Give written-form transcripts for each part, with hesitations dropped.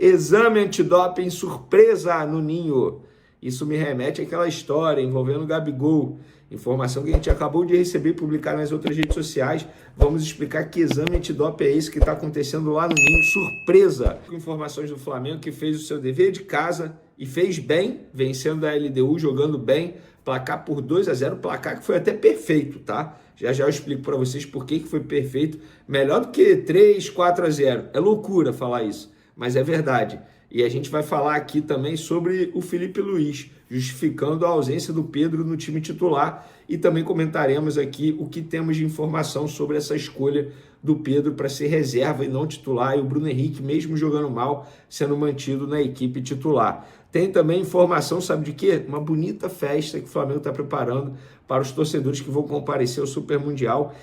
Exame antidoping surpresa no Ninho. Isso me remete àquela história envolvendo o Gabigol. Informação que a gente acabou de receber e publicar nas outras redes sociais. Vamos explicar que exame antidoping é esse que está acontecendo lá no Ninho. Surpresa! Informações do Flamengo que fez o seu dever de casa e fez bem, vencendo a LDU, jogando bem. Placar por 2-0, placar que foi até perfeito, tá? Já eu explico para vocês por que foi perfeito. Melhor do que 3-4-0. É loucura falar isso, mas é verdade. E a gente vai falar aqui também sobre o Felipe Luiz, justificando a ausência do Pedro no time titular. E também comentaremos aqui o que temos de informação sobre essa escolha do Pedro para ser reserva e não titular. E o Bruno Henrique, mesmo jogando mal, sendo mantido na equipe titular. Tem também informação, sabe de quê? Uma bonita festa que o Flamengo está preparando para os torcedores que vão comparecer ao Super Mundial.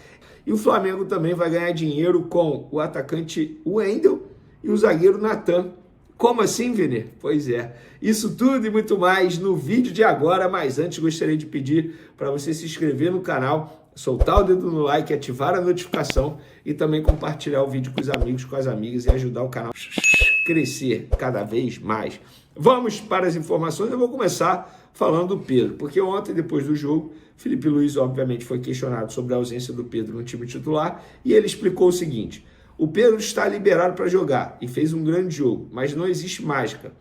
E o Flamengo também vai ganhar dinheiro com o atacante Wendel e o zagueiro Natan. Como assim, Vini? Pois é, isso tudo e muito mais no vídeo de agora, mas antes gostaria de pedir para você se inscrever no canal, soltar o dedo no like, ativar a notificação e também compartilhar o vídeo com os amigos, com as amigas e ajudar o canal a crescer cada vez mais. Vamos para as informações, eu vou começar falando do Pedro, porque ontem, depois do jogo, Felipe Luiz, obviamente, foi questionado sobre a ausência do Pedro no time titular e ele explicou o seguinte: o Pedro está liberado para jogar e fez um grande jogo, mas não existe mágica.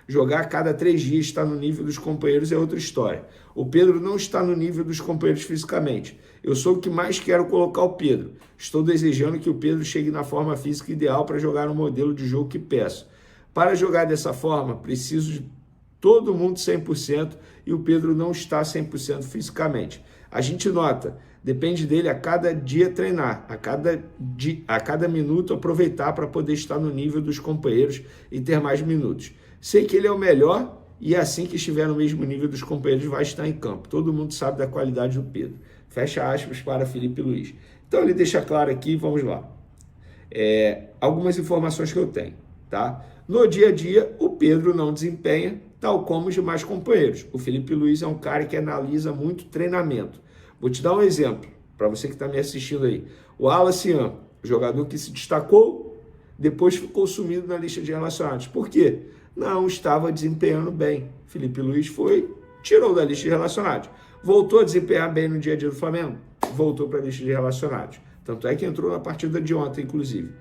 Jogar a cada 3 dias, estar no nível dos companheiros é outra história. O Pedro não está no nível dos companheiros fisicamente. Eu sou o que mais quero colocar o Pedro. Estou desejando que o Pedro chegue na forma física ideal para jogar no modelo de jogo que peço. Para jogar dessa forma, preciso de todo mundo 100% e o Pedro não está 100% fisicamente. A gente nota, depende dele a cada dia treinar, a cada minuto aproveitar para poder estar no nível dos companheiros e ter mais minutos. Sei que ele é o melhor e assim que estiver no mesmo nível dos companheiros vai estar em campo. Todo mundo sabe da qualidade do Pedro. Fecha aspas para Felipe Luiz. Então ele deixa claro aqui, vamos lá. Algumas informações que eu tenho, tá? No dia a dia, o Pedro não desempenha tal como os demais companheiros. O Felipe Luiz é um cara que analisa muito treinamento. Vou te dar um exemplo, para você que está me assistindo aí. O Wallace, jogador que se destacou, depois ficou sumido na lista de relacionados. Por quê? Não estava desempenhando bem. Felipe Luiz tirou da lista de relacionados. Voltou a desempenhar bem no dia a dia do Flamengo? Voltou para a lista de relacionados. Tanto é que entrou na partida de ontem, inclusive.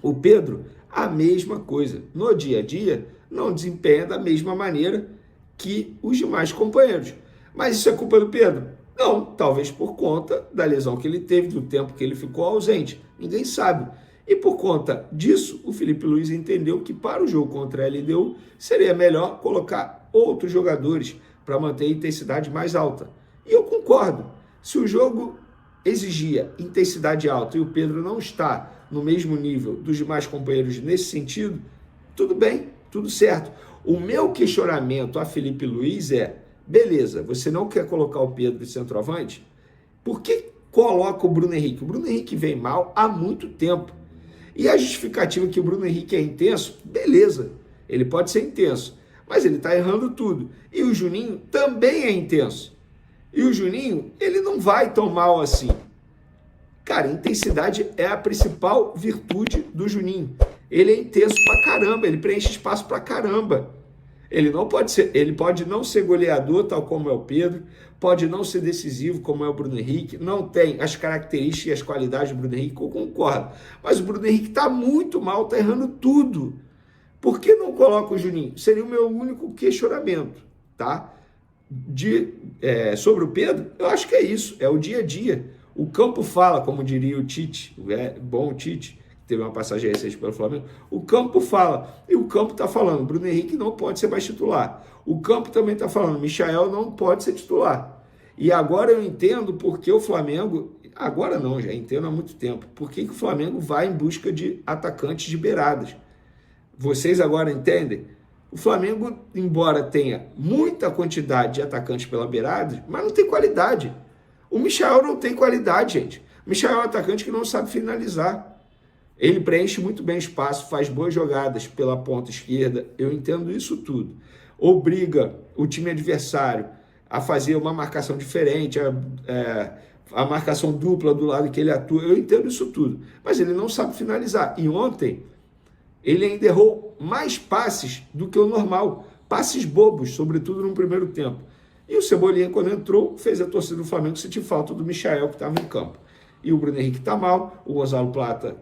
O Pedro, a mesma coisa. No dia a dia, não desempenha da mesma maneira que os demais companheiros. Mas isso é culpa do Pedro? Não, talvez por conta da lesão que ele teve, do tempo que ele ficou ausente. Ninguém sabe. E por conta disso, o Felipe Luiz entendeu que para o jogo contra a LDU seria melhor colocar outros jogadores para manter a intensidade mais alta. E eu concordo. Se o jogo exigia intensidade alta e o Pedro não está no mesmo nível dos demais companheiros nesse sentido, tudo bem, tudo certo. O meu questionamento a Felipe Luiz é: beleza, você não quer colocar o Pedro de centroavante? Por que coloca o Bruno Henrique? O Bruno Henrique vem mal há muito tempo. E a justificativa que o Bruno Henrique é intenso, beleza, ele pode ser intenso, mas ele está errando tudo. E o Juninho também é intenso. E o Juninho, ele não vai tão mal assim. Cara, intensidade é a principal virtude do Juninho. Ele é intenso pra caramba, ele preenche espaço pra caramba. Ele pode não ser goleador, tal como é o Pedro, pode não ser decisivo, como é o Bruno Henrique, não tem as características e as qualidades do Bruno Henrique, eu concordo. Mas o Bruno Henrique está muito mal, está errando tudo. Por que não coloca o Juninho? Seria o meu único questionamento, tá? Sobre o Pedro, eu acho que é isso, é o dia a dia. O campo fala, como diria o Tite, o bom Tite, teve uma passagem recente pelo Flamengo, o campo fala, e o campo está falando, Bruno Henrique não pode ser mais titular. O campo também está falando, Michael não pode ser titular. E agora eu entendo porque o Flamengo, agora não, já entendo há muito tempo, porque o Flamengo vai em busca de atacantes de beiradas. Vocês agora entendem? O Flamengo, embora tenha muita quantidade de atacantes pela beirada, mas não tem qualidade. O Michael não tem qualidade, gente. O Michael é um atacante que não sabe finalizar. Ele preenche muito bem espaço, faz boas jogadas pela ponta esquerda, eu entendo isso tudo. Obriga o time adversário a fazer uma marcação diferente, a marcação dupla do lado que ele atua, eu entendo isso tudo. Mas ele não sabe finalizar. E ontem, ele ainda errou mais passes do que o normal, passes bobos, sobretudo no primeiro tempo. E o Cebolinha, quando entrou, fez a torcida do Flamengo sentir falta do Michael, que estava em campo. E o Bruno Henrique está mal, o Gonzalo Plata,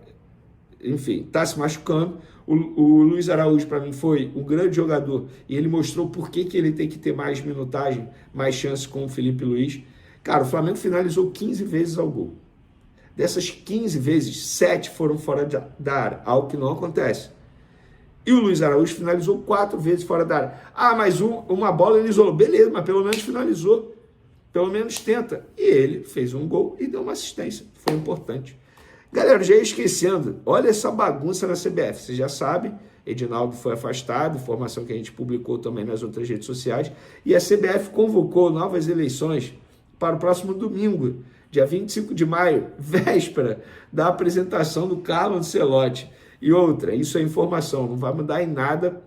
enfim, está se machucando. O Luiz Araújo, para mim, foi um grande jogador e ele mostrou por que ele tem que ter mais minutagem, mais chance com o Felipe Luiz. Cara, o Flamengo finalizou 15 vezes ao gol. Dessas 15 vezes, 7 foram fora da área, algo que não acontece. E o Luiz Araújo finalizou 4 vezes fora da área. Ah, mas uma bola ele isolou. Beleza, mas pelo menos finalizou. Pelo menos tenta. E ele fez um gol e deu uma assistência. Foi importante. Galera, já ia esquecendo, olha essa bagunça na CBF. Você já sabe, Edinaldo foi afastado, informação que a gente publicou também nas outras redes sociais. E a CBF convocou novas eleições para o próximo domingo, dia 25 de maio, véspera da apresentação do Carlo Ancelotti. E outra, isso é informação, não vai mudar em nada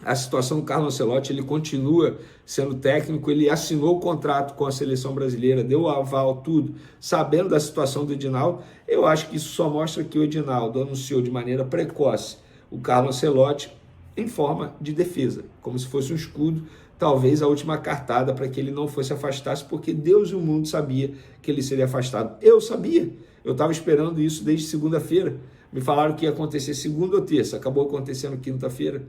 a situação do Carlo Ancelotti. Ele continua sendo técnico, ele assinou o contrato com a seleção brasileira, deu o aval, tudo, sabendo da situação do Edinaldo. Eu acho que isso só mostra que o Edinaldo anunciou de maneira precoce o Carlo Ancelotti em forma de defesa, como se fosse um escudo, talvez a última cartada para que ele não fosse afastar-se, porque Deus e o mundo sabia que ele seria afastado. Eu sabia, eu estava esperando isso desde segunda-feira. Me falaram que ia acontecer segunda ou terça, acabou acontecendo quinta-feira.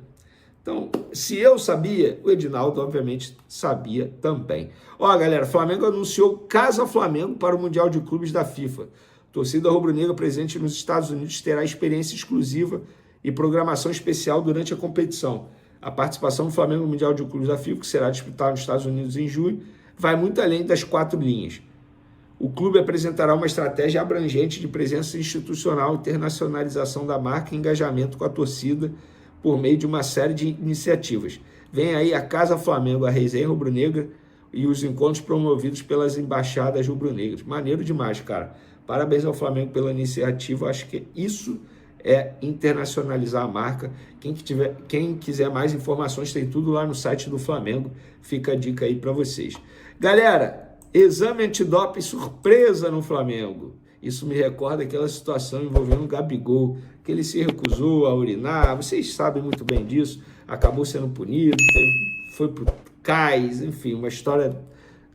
Então, se eu sabia, o Edinaldo, obviamente, sabia também. Ó, galera, Flamengo anunciou Casa Flamengo para o Mundial de Clubes da FIFA. Torcida rubro-negra presente nos Estados Unidos terá experiência exclusiva e programação especial durante a competição. A participação do Flamengo no Mundial de Clubes da FIFA, que será disputado nos Estados Unidos em julho, vai muito além das 4 linhas. O clube apresentará uma estratégia abrangente de presença institucional, internacionalização da marca e engajamento com a torcida por meio de uma série de iniciativas. Vem aí a Casa Flamengo, a resenha rubro-negra e os encontros promovidos pelas embaixadas rubro-negras. Maneiro demais, cara. Parabéns ao Flamengo pela iniciativa. Acho que isso é internacionalizar a marca. Quem quiser mais informações, tem tudo lá no site do Flamengo. Fica a dica aí para vocês. Galera, exame antidoping surpresa no Flamengo. Isso me recorda aquela situação envolvendo o Gabigol, que ele se recusou a urinar. Vocês sabem muito bem disso. Acabou sendo punido, foi pro cais, enfim, uma história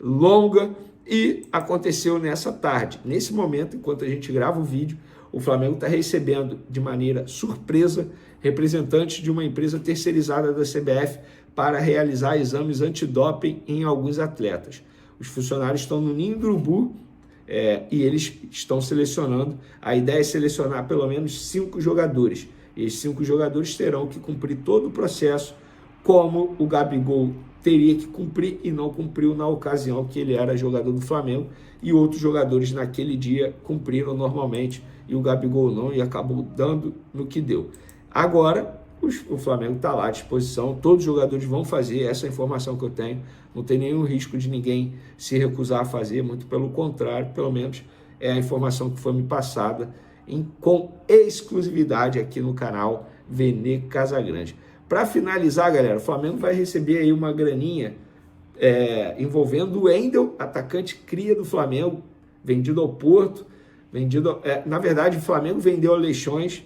longa. E aconteceu nessa tarde. Nesse momento, enquanto a gente grava o vídeo, o Flamengo está recebendo de maneira surpresa representantes de uma empresa terceirizada da CBF para realizar exames antidoping em alguns atletas. Os funcionários estão no Ninho do Urubu e eles estão selecionando. A ideia é selecionar pelo menos 5 jogadores. E esses 5 jogadores terão que cumprir todo o processo, como o Gabigol teria que cumprir e não cumpriu na ocasião que ele era jogador do Flamengo, e outros jogadores naquele dia cumpriram normalmente e o Gabigol não, e acabou dando no que deu. Agora, o Flamengo está lá à disposição, todos os jogadores vão fazer, essa é a informação que eu tenho, não tem nenhum risco de ninguém se recusar a fazer, muito pelo contrário, pelo menos é a informação que foi me passada com exclusividade aqui no canal Vene Casagrande. Para finalizar, galera, o Flamengo vai receber aí uma graninha envolvendo o Wendel, atacante cria do Flamengo, vendido ao Porto, na verdade o Flamengo vendeu ao Leixões,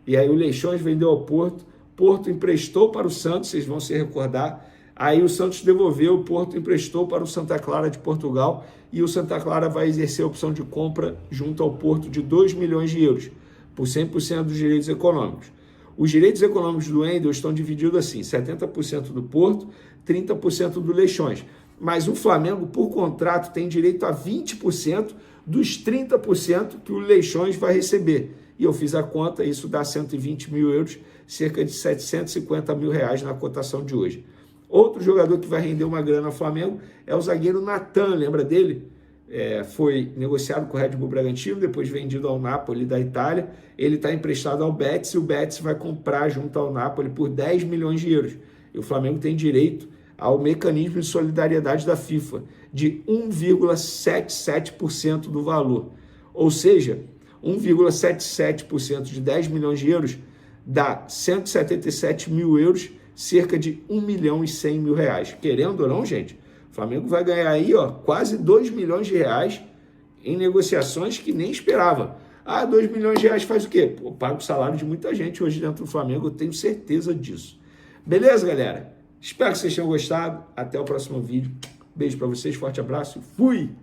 e aí o Leixões vendeu ao Porto, Porto emprestou para o Santos, vocês vão se recordar, aí o Santos devolveu, o Porto emprestou para o Santa Clara de Portugal, e o Santa Clara vai exercer a opção de compra junto ao Porto de 2 milhões de euros, por 100% dos direitos econômicos. Os direitos econômicos do Wendel estão divididos assim, 70% do Porto, 30% do Leixões. Mas o Flamengo, por contrato, tem direito a 20% dos 30% que o Leixões vai receber. E eu fiz a conta, isso dá 120 mil euros, cerca de 750 mil reais na cotação de hoje. Outro jogador que vai render uma grana ao Flamengo é o zagueiro Natan, lembra dele? Foi negociado com o Red Bull Bragantino, depois vendido ao Napoli da Itália. Ele está emprestado ao Betis e o Betis vai comprar junto ao Napoli por 10 milhões de euros. E o Flamengo tem direito ao mecanismo de solidariedade da FIFA de 1,77% do valor. Ou seja, 1,77% de 10 milhões de euros dá 177 mil euros, cerca de 1 milhão e 100 mil reais. Querendo ou não, gente, o Flamengo vai ganhar aí quase 2 milhões de reais em negociações que nem esperava. Ah, 2 milhões de reais faz o quê? Pô, paga o salário de muita gente hoje dentro do Flamengo, eu tenho certeza disso. Beleza, galera? Espero que vocês tenham gostado. Até o próximo vídeo. Beijo pra vocês, forte abraço e fui!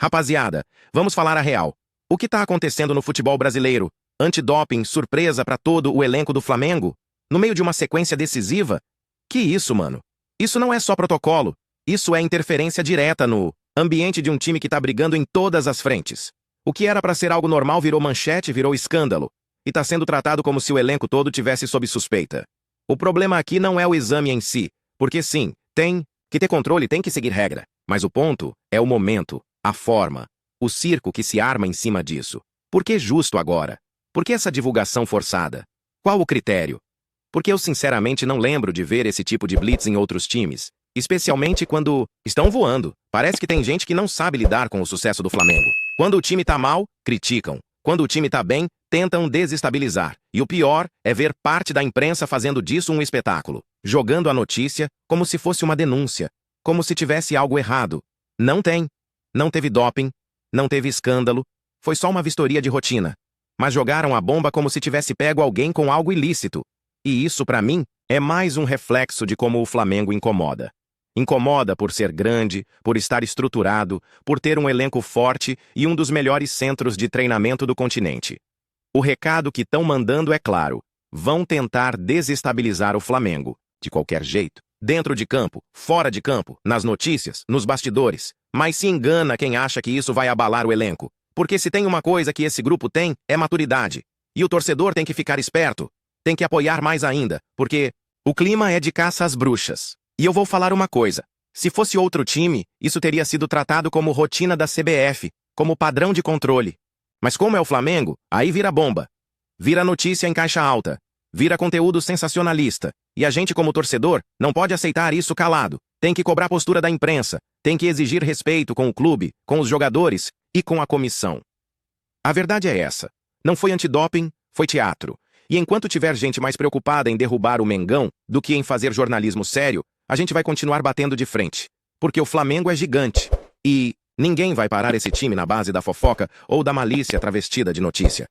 Rapaziada, vamos falar a real. O que tá acontecendo no futebol brasileiro? Antidoping, surpresa pra todo o elenco do Flamengo? No meio de uma sequência decisiva? Que isso, mano? Isso não é só protocolo. Isso é interferência direta no ambiente de um time que tá brigando em todas as frentes. O que era pra ser algo normal virou manchete, virou escândalo. E tá sendo tratado como se o elenco todo tivesse sob suspeita. O problema aqui não é o exame em si, porque sim, tem que ter controle, tem que seguir regra. Mas o ponto é o momento, a forma, o circo que se arma em cima disso. Por que justo agora? Por que essa divulgação forçada? Qual o critério? Porque eu sinceramente não lembro de ver esse tipo de blitz em outros times, especialmente quando estão voando. Parece que tem gente que não sabe lidar com o sucesso do Flamengo. Quando o time tá mal, criticam. Quando o time tá bem, tentam desestabilizar. E o pior é ver parte da imprensa fazendo disso um espetáculo, jogando a notícia como se fosse uma denúncia, como se tivesse algo errado. Não tem. Não teve doping, não teve escândalo, foi só uma vistoria de rotina. Mas jogaram a bomba como se tivesse pego alguém com algo ilícito. E isso, pra mim, é mais um reflexo de como o Flamengo incomoda. Incomoda por ser grande, por estar estruturado, por ter um elenco forte e um dos melhores centros de treinamento do continente. O recado que estão mandando é claro: vão tentar desestabilizar o Flamengo, de qualquer jeito. Dentro de campo, fora de campo, nas notícias, nos bastidores. Mas se engana quem acha que isso vai abalar o elenco. Porque se tem uma coisa que esse grupo tem, é maturidade. E o torcedor tem que ficar esperto. Tem que apoiar mais ainda, porque o clima é de caça às bruxas. E eu vou falar uma coisa. Se fosse outro time, isso teria sido tratado como rotina da CBF, como padrão de controle. Mas como é o Flamengo, aí vira bomba. Vira notícia em caixa alta. Vira conteúdo sensacionalista. E a gente, como torcedor, não pode aceitar isso calado. Tem que cobrar a postura da imprensa. Tem que exigir respeito com o clube, com os jogadores e com a comissão. A verdade é essa. Não foi antidoping, foi teatro. E enquanto tiver gente mais preocupada em derrubar o Mengão do que em fazer jornalismo sério, a gente vai continuar batendo de frente. Porque o Flamengo é gigante. E ninguém vai parar esse time na base da fofoca ou da malícia travestida de notícia.